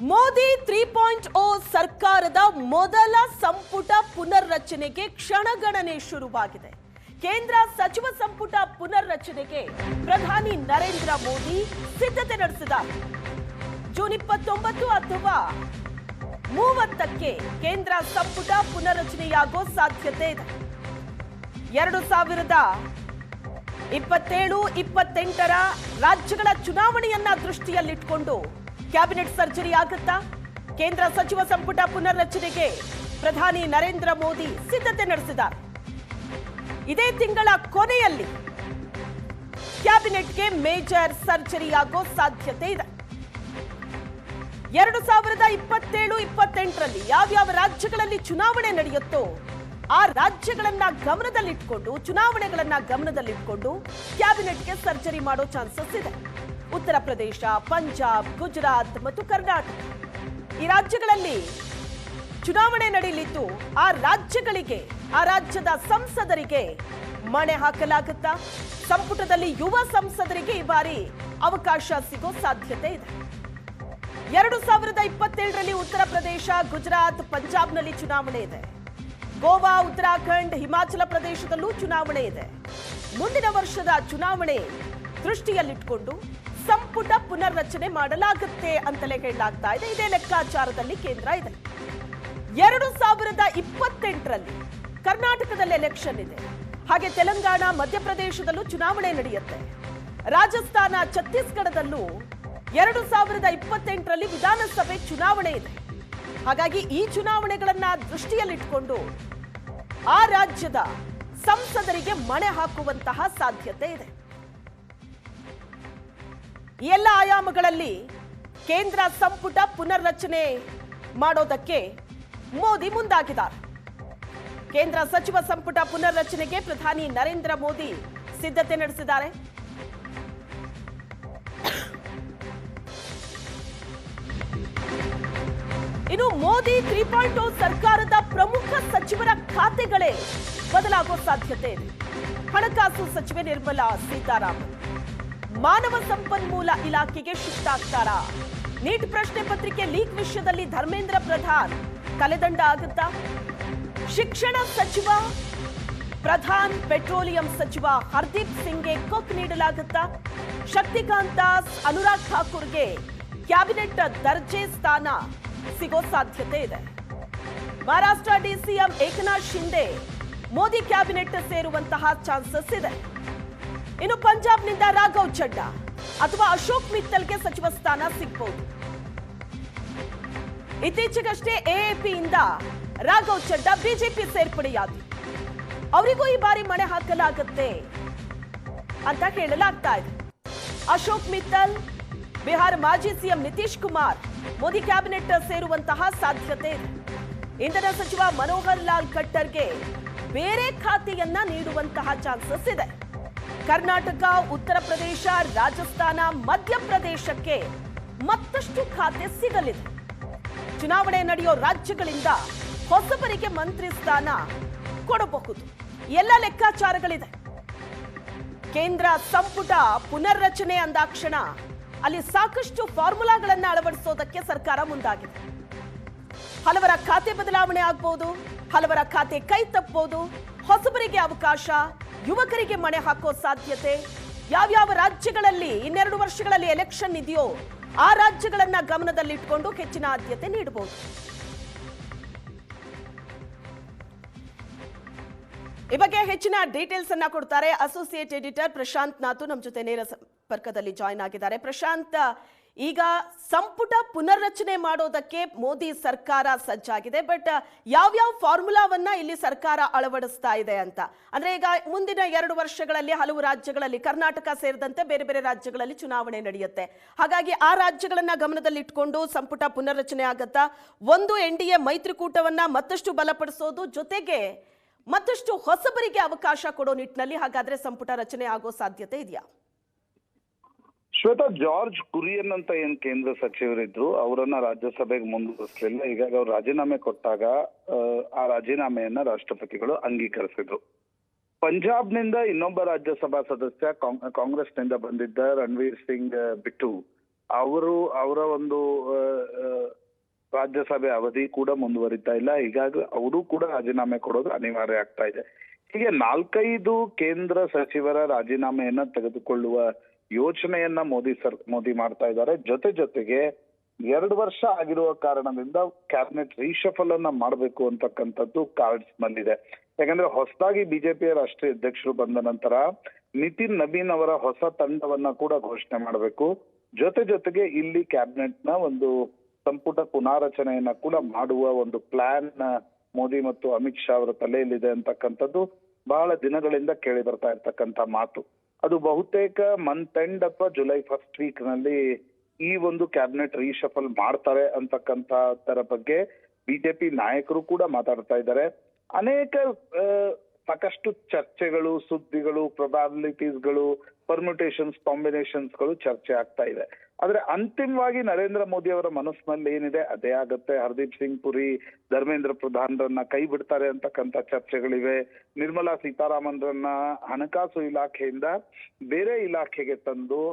ಮೋದಿ 3.0 ಸರ್ಕಾರದ ಮೊದಲ ಸಂಪುಟ ಪುನರ್ರಚನೆಗೆ ಕ್ಷಣಗಣನೆ ಶುರುವಾಗಿದೆ. ಕೇಂದ್ರ ಸಚಿವ ಸಂಪುಟ ಪುನರ್ರಚನೆಗೆ ಪ್ರಧಾನಿ ನರೇಂದ್ರ ಮೋದಿ ಸಿದ್ಧತೆ ನಡೆಸಿದ್ದಾರೆ. ಜೂನ್ 29 ಅಥವಾ 30ಕ್ಕೆ ಕೇಂದ್ರ ಸಂಪುಟ ಪುನರ್ರಚನೆಯಾಗೋ ಸಾಧ್ಯತೆ ಇದೆ. 2027-28ರ ರಾಜ್ಯಗಳ ಚುನಾವಣೆಯನ್ನ ದೃಷ್ಟಿಯಲ್ಲಿಟ್ಟುಕೊಂಡು ಕ್ಯಾಬಿನೆಟ್ ಸರ್ಜರಿ ಆಗುತ್ತಾ? ಕೇಂದ್ರ ಸಚಿವ ಸಂಪುಟ ಪುನರ್ರಚನೆಗೆ ಪ್ರಧಾನಿ ನರೇಂದ್ರ ಮೋದಿ ಸಿದ್ಧತೆ ನಡೆಸಿದ್ದಾರೆ. ಇದೇ ತಿಂಗಳ ಕೊನೆಯಲ್ಲಿ ಕ್ಯಾಬಿನೆಟ್ಗೆ ಮೇಜರ್ ಸರ್ಜರಿ ಆಗೋ ಸಾಧ್ಯತೆ ಇದೆ. 2027-28ರಲ್ಲಿ ಯಾವ್ಯಾವ ರಾಜ್ಯಗಳಲ್ಲಿ ಚುನಾವಣೆ ನಡೆಯುತ್ತೋ ಆ ರಾಜ್ಯಗಳನ್ನ ಗಮನದಲ್ಲಿಟ್ಕೊಂಡು ಕ್ಯಾಬಿನೆಟ್ಗೆ ಸರ್ಜರಿ ಮಾಡೋ ಚಾನ್ಸಸ್ ಇದೆ. ಉತ್ತರ ಪ್ರದೇಶ, ಪಂಜಾಬ್, ಗುಜರಾತ್ ಮತ್ತು ಕರ್ನಾಟಕ ಈ ರಾಜ್ಯಗಳಲ್ಲಿ ಚುನಾವಣೆ ನಡೆಯಲಿದ್ದು ಆ ರಾಜ್ಯದ ಸಂಸದರಿಗೆ ಮಣೆ ಹಾಕಲಾಗುತ್ತಾ? ಸಂಪುಟದಲ್ಲಿ ಯುವ ಸಂಸದರಿಗೆ ಈ ಬಾರಿ ಅವಕಾಶ ಸಿಗೋ ಸಾಧ್ಯತೆ ಇದೆ. 2027ರಲ್ಲಿ ಉತ್ತರ ಪ್ರದೇಶ, ಗುಜರಾತ್, ಪಂಜಾಬ್ನಲ್ಲಿ ಚುನಾವಣೆ ಇದೆ. ಗೋವಾ, ಉತ್ತರಾಖಂಡ್, ಹಿಮಾಚಲ ಪ್ರದೇಶದಲ್ಲೂ ಚುನಾವಣೆ ಇದೆ. ಮುಂದಿನ ವರ್ಷದ ಚುನಾವಣೆ ದೃಷ್ಟಿಯಲ್ಲಿಟ್ಟುಕೊಂಡು ಸಂಪುಟ ಪುನರ್ರಚನೆ ಮಾಡಲಾಗುತ್ತೆ ಅಂತಲೇ ಹೇಳಲಾಗ್ತಾ ಇದೆ. ಇದೇ ಲೆಕ್ಕಾಚಾರದಲ್ಲಿ ಕೇಂದ್ರ ಇದೆ. 2028ರಲ್ಲಿ ಕರ್ನಾಟಕದಲ್ಲಿ ಎಲೆಕ್ಷನ್ ಇದೆ. ಹಾಗೆ ತೆಲಂಗಾಣ, ಮಧ್ಯಪ್ರದೇಶದಲ್ಲೂ ಚುನಾವಣೆ ನಡೆಯುತ್ತೆ. ರಾಜಸ್ಥಾನ, ಛತ್ತೀಸ್ಗಢದಲ್ಲೂ 2028ರಲ್ಲಿ ವಿಧಾನಸಭೆ ಚುನಾವಣೆ ಇದೆ. ಹಾಗಾಗಿ ಈ ಚುನಾವಣೆಗಳನ್ನ ದೃಷ್ಟಿಯಲ್ಲಿಟ್ಟುಕೊಂಡು ಆ ರಾಜ್ಯದ ಸಂಸದರಿಗೆ ಮಣೆ ಹಾಕುವಂತಹ ಸಾಧ್ಯತೆ ಇದೆ. ಈ ಎಲ್ಲ ಆಯಾಮಗಳಲ್ಲಿ ಕೇಂದ್ರ ಸಂಪುಟ ಪುನರ್ರಚನೆ ಮಾಡೋದಕ್ಕೆ ಮೋದಿ ಮುಂದಾಗಿದ್ದಾರೆ. ಕೇಂದ್ರ ಸಚಿವ ಸಂಪುಟ ಪುನರ್ರಚನೆಗೆ ಪ್ರಧಾನಿ ನರೇಂದ್ರ ಮೋದಿ ಸಿದ್ಧತೆ ನಡೆಸಿದ್ದಾರೆ. ಇನ್ನು ಮೋದಿ 3.0 ಸರ್ಕಾರದ ಪ್ರಮುಖ ಸಚಿವರ ಖಾತೆಗಳೇ ಬದಲಾಗುವ ಸಾಧ್ಯತೆ ಇದೆ. ಹಣಕಾಸು ಸಚಿವೆ ನಿರ್ಮಲಾ ಸೀತಾರಾಮನ್ ಮಾನವ ಸಂಪನ್ಮೂಲ ಇಲಾಖೆಗೆ ಶಿಫ್ಟ್ ಆಗ್ತಾರಾ? ನೀಟ್ ಪ್ರಶ್ನೆ ಪತ್ರಿಕೆ ಲೀಕ್ ವಿಷಯದಲ್ಲಿ ಧರ್ಮೇಂದ್ರ ಪ್ರಧಾನ್ ತಲೆದಂಡ ಆಗುತ್ತಾ? ಶಿಕ್ಷಣ ಸಚಿವ ಪ್ರಧಾನ್, ಪೆಟ್ರೋಲಿಯಂ ಸಚಿವ ಹರ್ದೀಪ್ ಸಿಂಗ್ಗೆ ಕೊಕ್ ನೀಡಲಾಗುತ್ತಾ? ಶಕ್ತಿಕಾಂತ್ ದಾಸ್, ಅನುರಾಗ್ ಠಾಕೂರ್ಗೆ ಕ್ಯಾಬಿನೆಟ್ ದರ್ಜೆ ಸ್ಥಾನ ಸಿಗೋ ಸಾಧ್ಯತೆ ಇದೆ. ಮಹಾರಾಷ್ಟ್ರ ಡಿಸಿಎಂ ಏಕನಾಥ್ ಶಿಂದೆ ಮೋದಿ ಕ್ಯಾಬಿನೆಟ್ ಸೇರುವಂತಹ ಚಾನ್ಸಸ್ ಇದೆ. ಇನ್ನು ಪಂಜಾಬ್ನಿಂದ ರಾಘವ್ ಚಡ್ಡಾ ಅಥವಾ ಅಶೋಕ್ ಮಿತ್ತಲ್ಗೆ ಸಚಿವ ಸ್ಥಾನ ಸಿಗಬಹುದು. ಇತ್ತೀಚೆಗಷ್ಟೇ ಎಎಪಿಯಿಂದ ರಾಘವ್ ಚಡ್ಡಾ ಬಿಜೆಪಿ ಸೇರ್ಪಡೆಯಾದರು. ಅವರಿಗೂ ಈ ಬಾರಿ ಮಣೆ ಹಾಕಲಾಗುತ್ತೆ ಅಂತ ಹೇಳಲಾಗ್ತಾ ಇದೆ. ಅಶೋಕ್ ಮಿತ್ತಲ್, ಬಿಹಾರ ಮಾಜಿ ಸಿಎಂ ನಿತೀಶ್ ಕುಮಾರ್ ಮೋದಿ ಕ್ಯಾಬಿನೆಟ್ ಸೇರುವಂತಹ ಸಾಧ್ಯತೆ ಇದೆ. ಇಂಧನ ಸಚಿವ ಮನೋಹರ್ ಲಾಲ್ ಖಟ್ಟರ್ಗೆ ಬೇರೆ ಖಾತೆಯನ್ನ ನೀಡುವಂತಹ ಚಾನ್ಸಸ್ ಇದೆ. ಕರ್ನಾಟಕ, ಉತ್ತರ ಪ್ರದೇಶ, ರಾಜಸ್ಥಾನ, ಮಧ್ಯಪ್ರದೇಶಕ್ಕೆ ಮತ್ತಷ್ಟು ಖಾತೆ ಸಿಗಲಿದೆ. ಚುನಾವಣೆ ನಡೆಯೋ ರಾಜ್ಯಗಳಿಂದ ಹೊಸಬರಿಗೆ ಮಂತ್ರಿ ಸ್ಥಾನ ಕೊಡಬಹುದು. ಎಲ್ಲ ಲೆಕ್ಕಾಚಾರಗಳಿದೆ. ಕೇಂದ್ರ ಸಂಪುಟ ಪುನರ್ರಚನೆ ಅಂದಾಕ್ಷಣ ಅಲ್ಲಿ ಸಾಕಷ್ಟು ಫಾರ್ಮುಲಾಗಳನ್ನ ಅಳವಡಿಸೋದಕ್ಕೆ ಸರ್ಕಾರ ಮುಂದಾಗಿದೆ. ಹಲವರ ಖಾತೆ ಬದಲಾವಣೆ ಆಗಬಹುದು, ಹಲವರ ಖಾತೆ ಕೈ ತಪ್ಪಬಹುದು, ಹೊಸಬರಿಗೆ ಅವಕಾಶ, ಯುವಕರಿಗೆ ಮಣೆ ಹಾಕೋ ಸಾಧ್ಯತೆ. ಯಾವ್ಯಾವ ರಾಜ್ಯಗಳಲ್ಲಿ 2 ವರ್ಷಗಳಲ್ಲಿ ಎಲೆಕ್ಷನ್ ಇದೆಯೋ ಆ ರಾಜ್ಯಗಳನ್ನ ಗಮನದಲ್ಲಿಟ್ಟುಕೊಂಡು ಹೆಚ್ಚಿನ ಆದ್ಯತೆ ನೀಡಬಹುದು. ಈ ಬಗ್ಗೆ ಹೆಚ್ಚಿನ ಡೀಟೇಲ್ಸ್ ಅನ್ನ ಕೊಡ್ತಾರೆ ಅಸೋಸಿಯೇಟ್ ಎಡಿಟರ್ ಪ್ರಶಾಂತ್ ನಾಥು ನಮ್ಮ ಜೊತೆ ನೇರ ಸಂಪರ್ಕದಲ್ಲಿ ಜಾಯಿನ್ ಆಗಿದ್ದಾರೆ. ಪ್ರಶಾಂತ್, ಈಗ ಸಂಪುಟ ಪುನರ್ರಚನೆ ಮಾಡೋದಕ್ಕೆ ಮೋದಿ ಸರ್ಕಾರ ಸಜ್ಜಾಗಿದೆ. ಬಟ್ ಯಾವ್ಯಾವ ಫಾರ್ಮುಲಾವನ್ನ ಇಲ್ಲಿ ಸರ್ಕಾರ ಅಳವಡಿಸ್ತಾ ಇದೆ ಅಂತ ಅಂದ್ರೆ, ಈಗ ಮುಂದಿನ 2 ವರ್ಷಗಳಲ್ಲಿ ಹಲವು ರಾಜ್ಯಗಳಲ್ಲಿ, ಕರ್ನಾಟಕ ಸೇರಿದಂತೆ ಬೇರೆ ಬೇರೆ ರಾಜ್ಯಗಳಲ್ಲಿ ಚುನಾವಣೆ ನಡೆಯುತ್ತೆ. ಹಾಗಾಗಿ ಆ ರಾಜ್ಯಗಳನ್ನ ಗಮನದಲ್ಲಿಟ್ಕೊಂಡು ಸಂಪುಟ ಪುನರ್ರಚನೆ ಆಗತ್ತಾ? ಒಂದು ಎನ್ಡಿಎ ಮೈತ್ರಿಕೂಟವನ್ನ ಮತ್ತಷ್ಟು ಬಲಪಡಿಸೋದು, ಜೊತೆಗೆ ಮತ್ತಷ್ಟು ಹೊಸಬರಿಗೆ ಅವಕಾಶ ಕೊಡೋ ನಿಟ್ಟಿನಲ್ಲಿ ಹಾಗಾದ್ರೆ ಸಂಪುಟ ರಚನೆ ಆಗೋ ಸಾಧ್ಯತೆ ಇದೆಯಾ? ಶ್ವೇತಾ, ಜಾರ್ಜ್ ಕುರಿಯನ್ ಅಂತ ಏನ್ ಕೇಂದ್ರ ಸಚಿವರಿದ್ರು ಅವರನ್ನ ರಾಜ್ಯಸಭೆಗೆ ಮುಂದುವರಿಸಲಿಲ್ಲ. ಹೀಗಾಗಿ ಅವ್ರು ರಾಜೀನಾಮೆ ಕೊಟ್ಟಾಗ ಆ ರಾಜೀನಾಮೆಯನ್ನ ರಾಷ್ಟ್ರಪತಿಗಳು ಅಂಗೀಕರಿಸಿದ್ರು. ಪಂಜಾಬ್ನಿಂದ ಇನ್ನೊಬ್ಬ ರಾಜ್ಯಸಭಾ ಸದಸ್ಯ ಕಾಂಗ್ರೆಸ್ನಿಂದ ಬಂದಿದ್ದ ರಣವೀರ್ ಸಿಂಗ್ ಬಿಟ್ಟು ಅವರ ಒಂದು ರಾಜ್ಯಸಭೆ ಅವಧಿ ಕೂಡ ಮುಂದುವರಿತಾ ಇಲ್ಲ, ಹೀಗಾಗಿ ಅವರು ಕೂಡ ರಾಜೀನಾಮೆ ಕೊಡೋದು ಅನಿವಾರ್ಯ ಆಗ್ತಾ ಇದೆ. ಹೀಗೆ 4-5 ಕೇಂದ್ರ ಸಚಿವರ ರಾಜೀನಾಮೆಯನ್ನ ತೆಗೆದುಕೊಳ್ಳುವ ಯೋಚನೆಯನ್ನ ಮೋದಿ ಮಾಡ್ತಾ ಇದ್ದಾರೆ. ಜೊತೆಗೆ 2 ವರ್ಷ ಆಗಿರುವ ಕಾರಣದಿಂದ ಕ್ಯಾಬಿನೆಟ್ ರೀಶಫಲ್ ಅನ್ನ ಮಾಡಬೇಕು ಅಂತಕ್ಕಂಥದ್ದು ಕಾರ್ಡ್ಸ್ ನಲ್ಲಿದೆ. ಯಾಕಂದ್ರೆ ಹೊಸದಾಗಿ ಬಿಜೆಪಿಯ ರಾಷ್ಟ್ರೀಯ ಅಧ್ಯಕ್ಷರು ಬಂದ ನಂತರ ನಿತಿನ್ ನಬೀನ್ ಅವರ ಹೊಸ ತಂಡವನ್ನ ಕೂಡ ಘೋಷಣೆ ಮಾಡಬೇಕು. ಜೊತೆಗೆ ಇಲ್ಲಿ ಕ್ಯಾಬಿನೆಟ್ ನ ಒಂದು ಸಂಪುಟ ಪುನಾರಚನೆಯನ್ನ ಕೂಡ ಮಾಡುವ ಒಂದು ಪ್ಲಾನ್ ಮೋದಿ ಮತ್ತು ಅಮಿತ್ ಶಾ ಅವರ ತಲೆಯಲ್ಲಿದೆ ಅಂತಕ್ಕಂಥದ್ದು ಬಹಳ ದಿನಗಳಿಂದ ಕೇಳಿ ಬರ್ತಾ ಇರ್ತಕ್ಕಂಥ ಮಾತು. ಅದು ಬಹುತೇಕ ಮಂತ್ ಎಂಡ್ ಅಥವಾ ಜುಲೈ ಫಸ್ಟ್ ವೀಕ್ ನಲ್ಲಿ ಈ ಒಂದು ಕ್ಯಾಬಿನೆಟ್ ರೀಶಫಲ್ ಮಾಡ್ತಾರೆ ಅಂತಕ್ಕಂಥದ್ರ ಬಗ್ಗೆ ಬಿಜೆಪಿ ನಾಯಕರು ಕೂಡ ಮಾತಾಡ್ತಾ ಇದ್ದಾರೆ. ಅನೇಕ ಸಾಕಷ್ಟು ಚರ್ಚೆಗಳು, ಸುದ್ದಿಗಳು, ಪ್ರೊಬಾಬಿಲಿಟೀಸ್ಗಳು, ಪರ್ಮ್ಯುಟೇಷನ್ಸ್, ಕಾಂಬಿನೇಷನ್ಸ್ ಗಳು ಚರ್ಚೆ ಆಗ್ತಾ ಇದೆ. ಆದ್ರೆ ಅಂತಿಮವಾಗಿ ನರೇಂದ್ರ ಮೋದಿ ಅವರ ಮನಸ್ಸಿನಲ್ಲಿ ಏನಿದೆ ಅದೇ ಆಗತ್ತೆ. ಹರ್ದೀಪ್ ಸಿಂಗ್ ಪುರಿ, ಧರ್ಮೇಂದ್ರ ಪ್ರಧಾನ್ರನ್ನ ಕೈ ಬಿಡ್ತಾರೆ ಅಂತಕ್ಕಂಥ ಚರ್ಚೆಗಳಿವೆ. ನಿರ್ಮಲಾ ಸೀತಾರಾಮನ್ರನ್ನ ಹಣಕಾಸು ಇಲಾಖೆಯಿಂದ ಬೇರೆ ಇಲಾಖೆಗೆ ತಂದು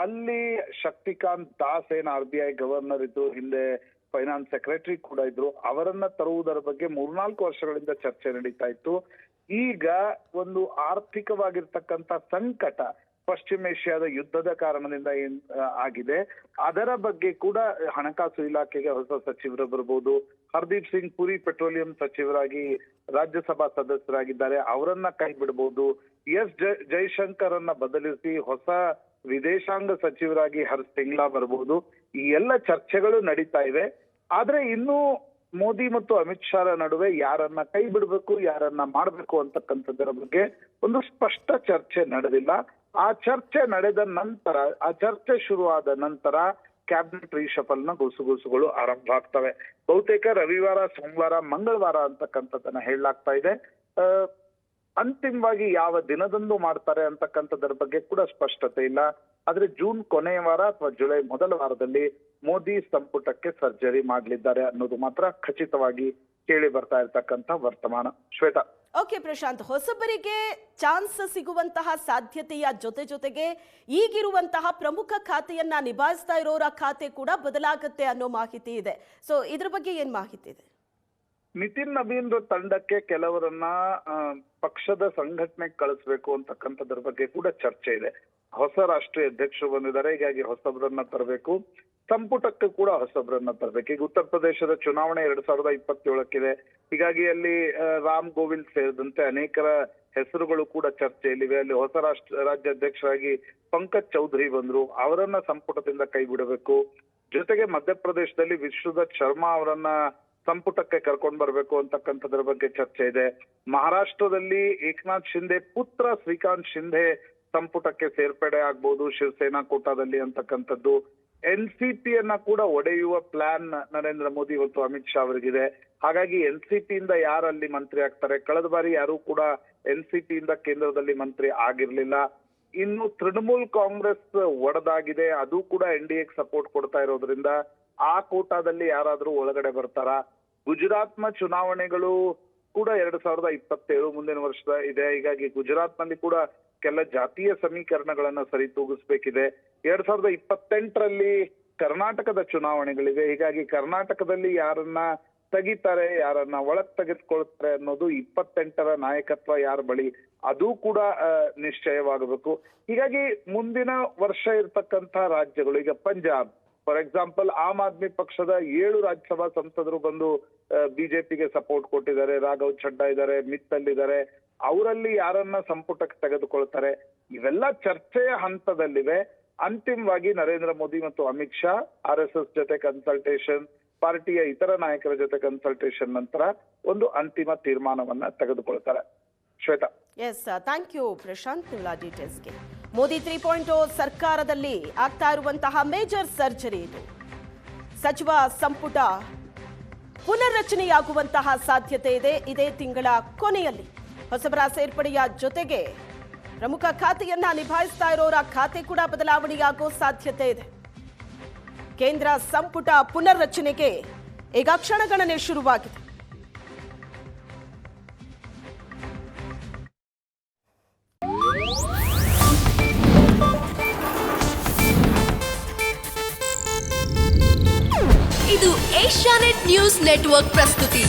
ಅಲ್ಲಿ ಶಕ್ತಿಕಾಂತ್ ದಾಸ್ ಏನ್ RBI ಗವರ್ನರ್ ಇದ್ದು, ಹಿಂದೆ ಫೈನಾನ್ಸ್ ಸೆಕ್ರೆಟರಿ ಕೂಡ ಇದ್ರು, ಅವರನ್ನ ತರುವುದರ ಬಗ್ಗೆ 3-4 ವರ್ಷಗಳಿಂದ ಚರ್ಚೆ ನಡೀತಾ ಇತ್ತು. ಈಗ ಒಂದು ಆರ್ಥಿಕವಾಗಿರ್ತಕ್ಕಂಥ ಸಂಕಟ ಪಶ್ಚಿಮ ಏಷ್ಯಾದ ಯುದ್ಧದ ಕಾರಣದಿಂದ ಏನ್ ಆಗಿದೆ, ಅದರ ಬಗ್ಗೆ ಕೂಡ ಹಣಕಾಸು ಇಲಾಖೆಗೆ ಹೊಸ ಸಚಿವರು ಬರ್ಬೋದು. ಹರ್ದೀಪ್ ಸಿಂಗ್ ಪುರಿ ಪೆಟ್ರೋಲಿಯಂ ಸಚಿವರಾಗಿ ರಾಜ್ಯಸಭಾ ಸದಸ್ಯರಾಗಿದ್ದಾರೆ, ಅವರನ್ನ ಕೈ ಬಿಡಬಹುದು. ಜೈಶಂಕರ್ ಅನ್ನ ಬದಲಿಸಿ ಹೊಸ ವಿದೇಶಾಂಗ ಸಚಿವರಾಗಿ ಹರ್ಷ್ ಸಿಂಗ್ಲಾ ಬರಬಹುದು. ಈ ಎಲ್ಲ ಚರ್ಚೆಗಳು ನಡೀತಾ ಇವೆ. ಆದ್ರೆ ಇನ್ನು ಮೋದಿ ಮತ್ತು ಅಮಿತ್ ಶಾ ನಡುವೆ ಯಾರನ್ನ ಕೈ ಬಿಡಬೇಕು, ಯಾರನ್ನ ಮಾಡಬೇಕು ಅಂತಕ್ಕಂಥದ್ದರ ಬಗ್ಗೆ ಒಂದು ಸ್ಪಷ್ಟ ಚರ್ಚೆ ನಡೆದಿಲ್ಲ. ಆ ಚರ್ಚೆ ನಡೆದ ನಂತರ, ಆ ಚರ್ಚೆ ಶುರುವಾದ ನಂತರ ಕ್ಯಾಬಿನೆಟ್ ರೀಶಫಲ್ ನ ಗುಸುಗುಸುಗಳು ಆರಂಭ ಆಗ್ತವೆ. ಬಹುತೇಕ ರವಿವಾರ, ಸೋಮವಾರ, ಮಂಗಳವಾರ ಅಂತಕ್ಕಂಥದ್ದನ್ನ ಹೇಳಲಾಗ್ತಾ ಇದೆ. ಅಂತಿಮವಾಗಿ ಯಾವ ದಿನದಂದು ಮಾಡ್ತಾರೆ ಅಂತಕ್ಕಂಥದ್ರ ಬಗ್ಗೆ ಕೂಡ ಸ್ಪಷ್ಟತೆ ಇಲ್ಲ. ಆದ್ರೆ ಜೂನ್ ಕೊನೆಯ ವಾರ ಅಥವಾ ಜುಲೈ ಮೊದಲ ವಾರದಲ್ಲಿ ಮೋದಿ ಸಂಪುಟಕ್ಕೆ ಸರ್ಜರಿ ಮಾಡಲಿದ್ದಾರೆ ಅನ್ನೋದು ಮಾತ್ರ ಖಚಿತವಾಗಿ ಕೇಳಿ ಬರ್ತಾ ಇರ್ತಕ್ಕಂಥ ವರ್ತಮಾನ. ಶ್ವೇತಾ. ಓಕೆ ಪ್ರಶಾಂತ್, ಹೊಸಬರಿಗೆ ಚಾನ್ಸ್ ಸಿಗುವಂತಹ ಸಾಧ್ಯತೆಯ ಜೊತೆಗೆ ಈಗಿರುವಂತಹ ಪ್ರಮುಖ ಖಾತೆಯನ್ನ ನಿಭಾಯಿಸ್ತಾ ಇರೋರ ಖಾತೆ ಕೂಡ ಬದಲಾಗುತ್ತೆ ಅನ್ನೋ ಮಾಹಿತಿ ಇದೆ. ಸೊ ಇದ್ರ ಬಗ್ಗೆ ಏನ್ ಮಾಹಿತಿ ಇದೆ? ನಿತಿನ್ ನಬೀನ್ ತಂಡಕ್ಕೆ ಕೆಲವರನ್ನ ಪಕ್ಷದ ಸಂಘಟನೆಗೆ ಕಳಿಸ್ಬೇಕು ಅಂತಕ್ಕಂಥದ್ರ ಬಗ್ಗೆ ಕೂಡ ಚರ್ಚೆ ಇದೆ. ಹೊಸ ರಾಷ್ಟ್ರೀಯ ಅಧ್ಯಕ್ಷರು ಬಂದಿದ್ದಾರೆ, ಹೀಗಾಗಿ ಹೊಸಬ್ರನ್ನ ತರಬೇಕು. ಸಂಪುಟಕ್ಕೆ ಕೂಡ ಹೊಸಬ್ರನ್ನ ತರಬೇಕು. ಈಗ ಉತ್ತರ ಪ್ರದೇಶದ ಚುನಾವಣೆ 2027 ಹೀಗಾಗಿ ಅಲ್ಲಿ ರಾಮ್ ಗೋವಿಂದ್ ಸೇರಿದಂತೆ ಅನೇಕರ ಹೆಸರುಗಳು ಕೂಡ ಚರ್ಚೆಯಲ್ಲಿವೆ. ಅಲ್ಲಿ ಹೊಸ ರಾಜ್ಯಾಧ್ಯಕ್ಷರಾಗಿ ಪಂಕಜ್ ಚೌಧರಿ ಬಂದ್ರು, ಅವರನ್ನ ಸಂಪುಟದಿಂದ ಕೈ ಬಿಡಬೇಕು. ಜೊತೆಗೆ ಮಧ್ಯಪ್ರದೇಶದಲ್ಲಿ ವಿಶ್ವದತ್ ಶರ್ಮಾ ಅವರನ್ನ ಸಂಪುಟಕ್ಕೆ ಕರ್ಕೊಂಡು ಬರ್ಬೇಕು ಅಂತಕ್ಕಂಥದ್ರ ಬಗ್ಗೆ ಚರ್ಚೆ ಇದೆ. ಮಹಾರಾಷ್ಟ್ರದಲ್ಲಿ ಏಕನಾಥ್ ಶಿಂದೆ ಪುತ್ರ ಶ್ರೀಕಾಂತ್ ಶಿಂದೆ ಸಂಪುಟಕ್ಕೆ ಸೇರ್ಪಡೆ ಆಗ್ಬಹುದು ಶಿವಸೇನಾ ಕೋಟಾದಲ್ಲಿ ಅಂತಕ್ಕಂಥದ್ದು. NCP ಯನ್ನ ಕೂಡ ಒಡೆಯುವ ಪ್ಲಾನ್ ನರೇಂದ್ರ ಮೋದಿ ಮತ್ತು ಅಮಿತ್ ಶಾ ಅವರಿಗಿದೆ. ಹಾಗಾಗಿ NCP ಇಂದ ಯಾರಲ್ಲಿ ಮಂತ್ರಿ ಆಗ್ತಾರೆ? ಕಳೆದ ಬಾರಿ ಯಾರು ಕೂಡ NCP ಇಂದ ಕೇಂದ್ರದಲ್ಲಿ ಮಂತ್ರಿ ಆಗಿರ್ಲಿಲ್ಲ. ಇನ್ನು ತೃಣಮೂಲ್ ಕಾಂಗ್ರೆಸ್ ಒಡೆದಾಗಿದೆ, ಅದು ಕೂಡ NDAಗೆ ಸಪೋರ್ಟ್ ಕೊಡ್ತಾ ಇರೋದ್ರಿಂದ ಆ ಕೋಟಾದಲ್ಲಿ ಯಾರಾದ್ರೂ ಒಳಗಡೆ ಬರ್ತಾರ? ಗುಜರಾತ್ನ ಚುನಾವಣೆಗಳು ಕೂಡ 2027 ಮುಂದಿನ ವರ್ಷದ ಇದೆ. ಹೀಗಾಗಿ ಗುಜರಾತ್ ನಲ್ಲಿ ಕೂಡ ಕೆಲ ಜಾತೀಯ ಸಮೀಕರಣಗಳನ್ನ ಸರಿತೂಗಿಸ್ಬೇಕಿದೆ. 2028ರಲ್ಲಿ ಕರ್ನಾಟಕದ ಚುನಾವಣೆಗಳಿವೆ. ಹೀಗಾಗಿ ಕರ್ನಾಟಕದಲ್ಲಿ ಯಾರನ್ನ ತೆಗಿತಾರೆ, ಯಾರನ್ನ ಒಳಗ್ ತೆಗೆದುಕೊಳ್ತಾರೆ ಅನ್ನೋದು 28ರ ನಾಯಕತ್ವ ಯಾರ ಬಳಿ, ಅದು ಕೂಡ ನಿಶ್ಚಯವಾಗಬೇಕು. ಹೀಗಾಗಿ ಮುಂದಿನ ವರ್ಷ ಇರ್ತಕ್ಕಂಥ ರಾಜ್ಯಗಳು, ಈಗ ಪಂಜಾಬ್ ಫಾರ್ ಎಕ್ಸಾಂಪಲ್, ಆಮ್ ಆದ್ಮಿ ಪಕ್ಷದ 7 ರಾಜ್ಯಸಭಾ ಸಂಸದರು ಬಂದು ಬಿಜೆಪಿಗೆ ಸಪೋರ್ಟ್ ಕೊಟ್ಟಿದ್ದಾರೆ. ರಾಘವ್ ಛಡ್ಡಾ ಇದ್ದಾರೆ, ಮಿತ್ತಲ್ ಇದ್ದಾರೆ. ಅವರಲ್ಲಿ ಯಾರನ್ನ ಸಂಪುಟಕ್ಕೆ ತೆಗೆದುಕೊಳ್ತಾರೆ, ಇವೆಲ್ಲ ಚರ್ಚೆಯ ಹಂತದಲ್ಲಿವೆ. ಅಂತಿಮವಾಗಿ ನರೇಂದ್ರ ಮೋದಿ ಮತ್ತು ಅಮಿತ್ ಶಾ RSS ಜೊತೆ ಕನ್ಸಲ್ಟೇಷನ್, ಪಾರ್ಟಿಯ ಇತರ ನಾಯಕರ ಜೊತೆ ಕನ್ಸಲ್ಟೇಷನ್ ನಂತರ ಒಂದು ಅಂತಿಮ ತೀರ್ಮಾನವನ್ನ ತೆಗೆದುಕೊಳ್ತಾರೆ. Shweta. Yes, thank you Prashant ನಿಮ್ಮೆಲ್ಲ ಡೀಟೇಲ್ಸ್ಗೆ. ಮೋದಿ 3.0 ಸರ್ಕಾರದಲ್ಲಿ ಆಗ್ತಾ ಇರುವಂತಹ ಮೇಜರ್ ಸರ್ಜರಿ ಇದು. ಸಚಿವ ಸಂಪುಟ ಪುನರ್ರಚನೆಯಾಗುವಂತಹ ಸಾಧ್ಯತೆ ಇದೆ ಇದೇ ತಿಂಗಳ ಕೊನೆಯಲ್ಲಿ. ಹೊಸಬರ ಸೇರ್ಪಡೆಯ ಜೊತೆಗೆ ಪ್ರಮುಖ ಖಾತೆಯನ್ನ ನಿಭಾಯಿಸ್ತಾ ಇರೋರ ಖಾತೆ ಕೂಡ ಬದಲಾವಣೆಯಾಗೋ ಸಾಧ್ಯತೆ ಇದೆ. ಕೇಂದ್ರ ಸಂಪುಟ ಪುನರ್ರಚನೆಗೆ ಈಗ ಕ್ಷಣಗಣನೆ ಶುರುವಾಗಿದೆ. ಇದು ಏಷ್ಯಾನೆಟ್ ನ್ಯೂಸ್ ನೆಟ್ವರ್ಕ್ ಪ್ರಸ್ತುತಿ.